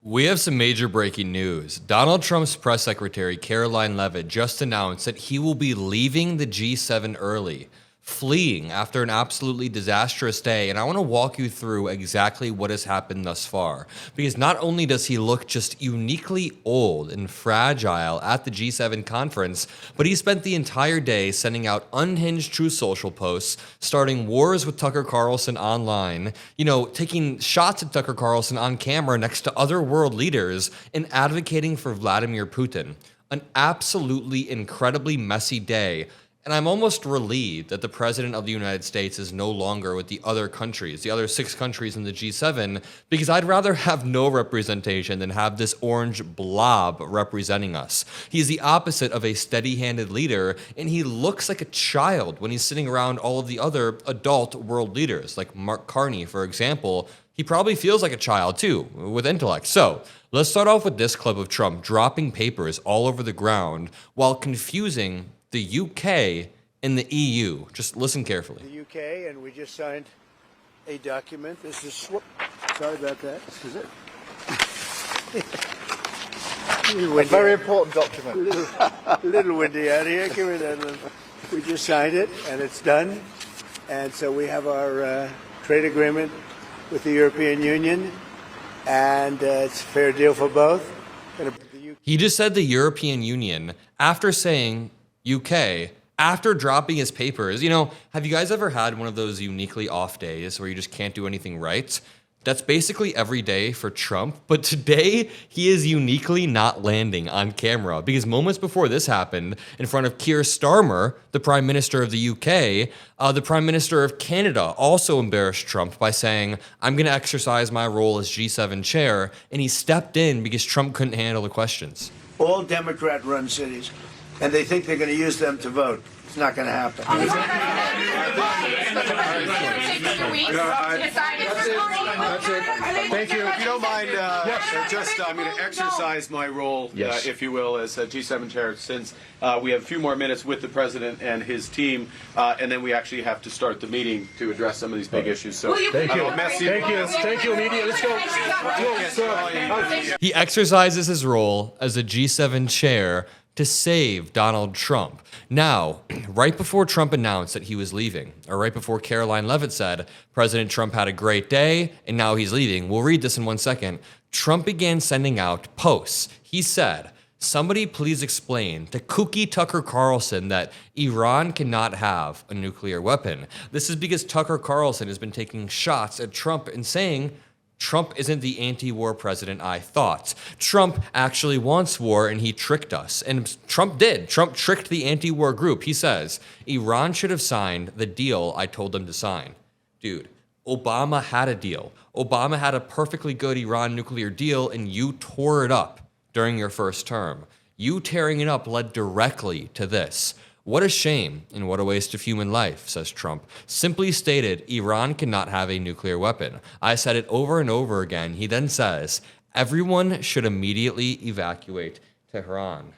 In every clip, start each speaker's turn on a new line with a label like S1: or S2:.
S1: We have some major breaking news. Donald Trump's press secretary, Caroline Leavitt, just announced that he will be leaving the G7 early, fleeing after an absolutely disastrous day. And I want to walk you through exactly what has happened thus far. Because not only does he look just uniquely old and fragile at the G7 conference, but he spent the entire day sending out unhinged Truth Social posts, starting wars with Tucker Carlson online, taking shots at Tucker Carlson on camera next to other world leaders, and advocating for Vladimir Putin. An absolutely incredibly messy day. And I'm almost relieved that the president of the United States is no longer with the other countries, the other 6 countries in the G7, because I'd rather have no representation than have this orange blob representing us. He's the opposite of a steady-handed leader, and he looks like a child when he's sitting around all of the other adult world leaders, like Mark Carney, for example. He probably feels like a child, too, with intellect. So, let's start off with this clip of Trump dropping papers all over the ground while confusing the UK and the EU. Just listen carefully.
S2: The UK, and we just signed a document. This is, sorry about that. This is it.
S3: A very important document.
S2: A little windy out here. Give me that. We just signed it, and it's done. And so we have our trade agreement with the European Union, and it's a fair deal for both.
S1: He just said the European Union after saying UK, after dropping his papers. Have you guys ever had one of those uniquely off days where you just can't do anything right? That's basically every day for Trump, but today he is uniquely not landing on camera because moments before this happened, in front of Keir Starmer, the Prime Minister of the UK, the Prime Minister of Canada also embarrassed Trump by saying, I'm going to exercise my role as G7 chair, and he stepped in because Trump couldn't handle the questions.
S2: All Democrat-run cities, and they think they're going to use them to vote. It's not going to happen.
S3: That's it. Thank you.
S4: If you don't mind, I'm going to exercise my role, if you will, as G7 chair, since we have a few more minutes with the president and his team, and then we actually have to start the meeting to address some of these big issues. So
S3: thank you. Thank you, media. Let's go.
S1: He exercises his role as a G7 chair to save Donald Trump. Now, right before Trump announced that he was leaving, or right before Caroline Leavitt said, President Trump had a great day, and now he's leaving. We'll read this in 1 second. Trump began sending out posts. He said, somebody please explain to kooky Tucker Carlson that Iran cannot have a nuclear weapon. This is because Tucker Carlson has been taking shots at Trump and saying, Trump isn't the anti-war president I thought. Trump actually wants war, and he tricked us. And Trump did. Trump tricked the anti-war group. He says, Iran should have signed the deal I told them to sign. Dude, Obama had a deal. Obama had a perfectly good Iran nuclear deal, and you tore it up during your first term. You tearing it up led directly to this. What a shame and what a waste of human life, says Trump. Simply stated, Iran cannot have a nuclear weapon. I said it over and over again. He then says, everyone should immediately evacuate Tehran.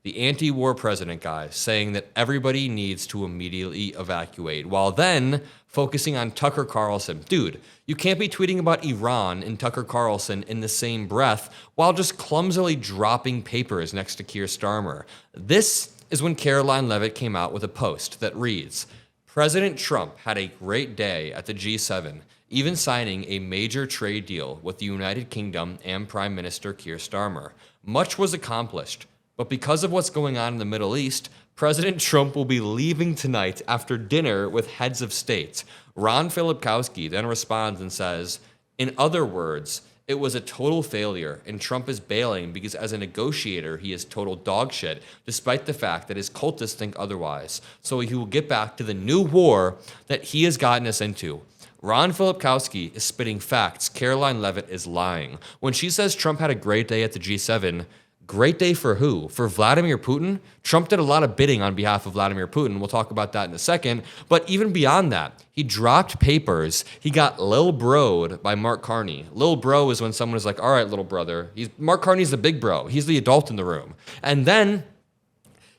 S1: The anti-war president, guys, saying that everybody needs to immediately evacuate, while then focusing on Tucker Carlson. Dude, you can't be tweeting about Iran and Tucker Carlson in the same breath while just clumsily dropping papers next to Keir Starmer. This is when Caroline Leavitt came out with a post that reads, President Trump had a great day at the G7, even signing a major trade deal with the United Kingdom and Prime Minister Keir Starmer. Much was accomplished, but because of what's going on in the Middle East, President Trump will be leaving tonight after dinner with heads of state. Ron Filipkowski then responds and says, in other words, it was a total failure, and Trump is bailing because as a negotiator, he is total dog shit, despite the fact that his cultists think otherwise. So he will get back to the new war that he has gotten us into. Ron Filipkowski is spitting facts. Caroline Leavitt is lying. When she says Trump had a great day at the G7, great day for who? For Vladimir Putin? Trump did a lot of bidding on behalf of Vladimir Putin. We'll talk about that in a second. But even beyond that, he dropped papers. He got Lil Bro'd by Mark Carney. Lil Bro is when someone is like, all right, little brother. Mark Carney's the big bro. He's the adult in the room. And then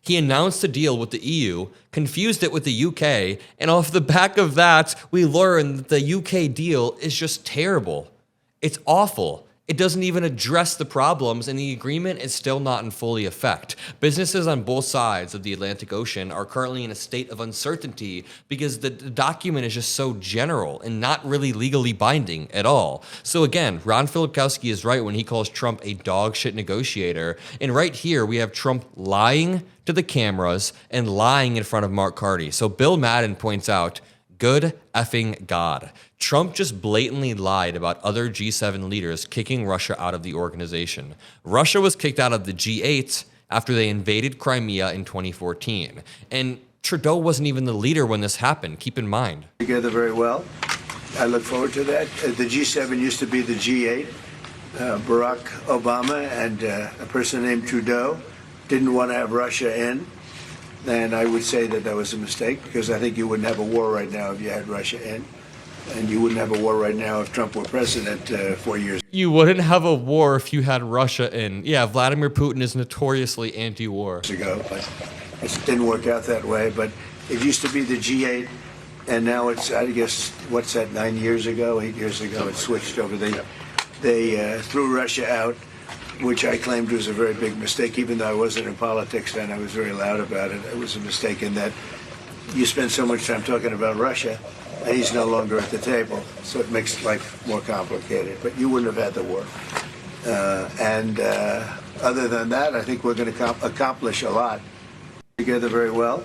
S1: he announced a deal with the EU, confused it with the UK, and off the back of that, we learned that the UK deal is just terrible. It's awful. It doesn't even address the problems, and the agreement is still not in fully effect. Businesses on both sides of the Atlantic Ocean are currently in a state of uncertainty because the document is just so general and not really legally binding at all. So again, Ron Filipkowski is right when he calls Trump a dog shit negotiator. And right here, we have Trump lying to the cameras and lying in front of Mark Carty. So Bill Madden points out, good effing God. Trump just blatantly lied about other G7 leaders kicking Russia out of the organization. Russia was kicked out of the G8 after they invaded Crimea in 2014. And Trudeau wasn't even the leader when this happened, keep in mind.
S2: Together very well. I look forward to that. The G7 used to be the G8. Barack Obama and a person named Trudeau didn't want to have Russia in. And I would say that that was a mistake because I think you wouldn't have a war right now if you had Russia in. And you wouldn't have a war right now if Trump were president 4 years ago.
S1: You wouldn't have a war if you had Russia in. Yeah, Vladimir Putin is notoriously anti-war.
S2: But it didn't work out that way. But it used to be the G8, and now it's, I guess, what's that, 9 years ago, 8 years ago, it switched over. They threw Russia out, which I claimed was a very big mistake. Even though I wasn't in politics then, I was very loud about it. It was a mistake in that you spend so much time talking about Russia, and he's no longer at the table, so it makes life more complicated. But you wouldn't have had the war. Other than that, I think we're going to accomplish a lot together very well.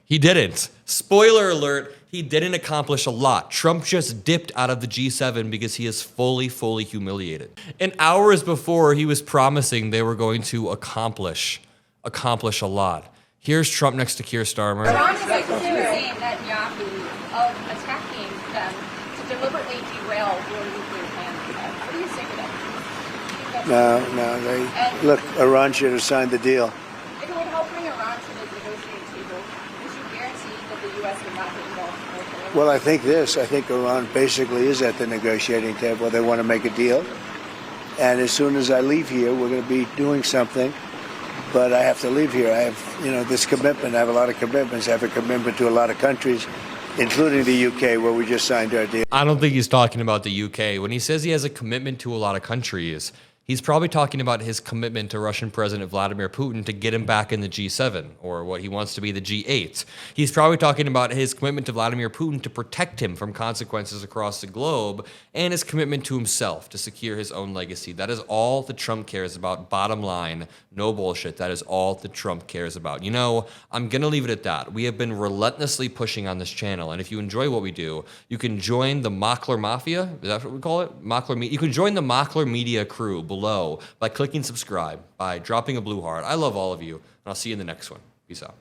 S1: He didn't. Spoiler alert, he didn't accomplish a lot. Trump just dipped out of the G7 because he is fully humiliated. And hours before, he was promising they were going to accomplish a lot. Here's Trump next to Keir Starmer.
S5: Iran is accusing Netanyahu of attacking them to deliberately derail your nuclear plan. What do you say to that?
S2: Look, Iran should have signed the deal.
S5: If it would help bring Iran to the negotiating table, would you guarantee that the U.S. would not get involved in
S2: Well, I think Iran basically is at the negotiating table. They want to make a deal. And as soon as I leave here, we're going to be doing something. But I have to leave here. I have, this commitment. I have a lot of commitments. I have a commitment to a lot of countries, including the UK, where we just signed our deal.
S1: I don't think he's talking about the UK. When he says he has a commitment to a lot of countries, he's probably talking about his commitment to Russian President Vladimir Putin to get him back in the G7, or what he wants to be the G8. He's probably talking about his commitment to Vladimir Putin to protect him from consequences across the globe, and his commitment to himself to secure his own legacy. That is all that Trump cares about. Bottom line, no bullshit. That is all that Trump cares about. I'm going to leave it at that. We have been relentlessly pushing on this channel, and if you enjoy what we do, you can join the Mockler Mafia. Is that what we call it? You can join the Mockler Media crew below by clicking subscribe, by dropping a blue heart. I love all of you, and I'll see you in the next one. Peace out.